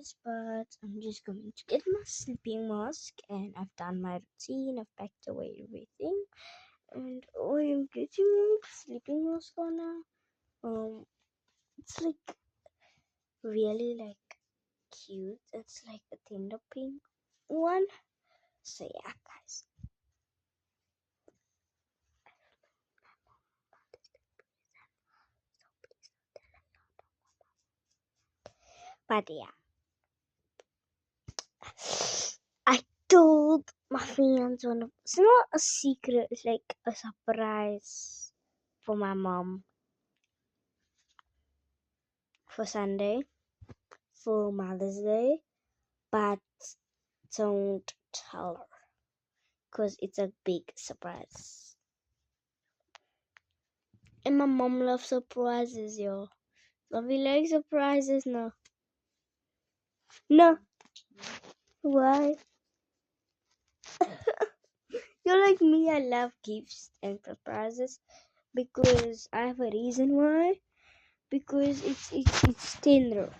guys, but I'm just going to get my sleeping mask and I've done my routine. I've packed away everything and I am getting my sleeping mask on now. It's like really like cute. It's like a tender pink one. So yeah, guys. But yeah, I told my friends it's not a secret, it's like a surprise for my mom for Sunday, for Mother's Day, but don't tell her because it's a big surprise. And my mom loves surprises, yo. Love you like surprises? No. No. Why? You're like me, I love gifts and surprises because I have a reason why. Because it's tender.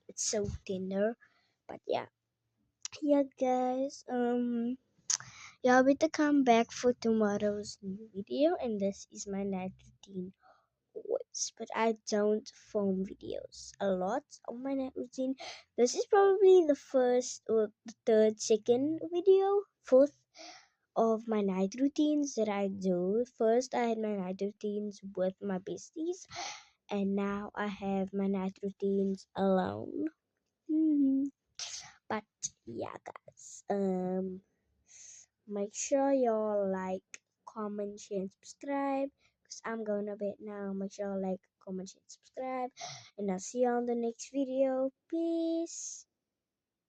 It's so tender. But yeah. Yeah guys. Yeah, we to come back for tomorrow's new video, and this is my night routine always. But I don't film videos a lot of my night routine. This is probably the first or the third, second video, fourth of my night routines that I do. First, I had my night routines with my besties, and now I have my night routines alone. But yeah, guys. Make sure y'all like, comment, share, and subscribe. Cause I'm going to bed now. Make sure y'all like, comment, share, and subscribe. And I'll see you on the next video. Peace.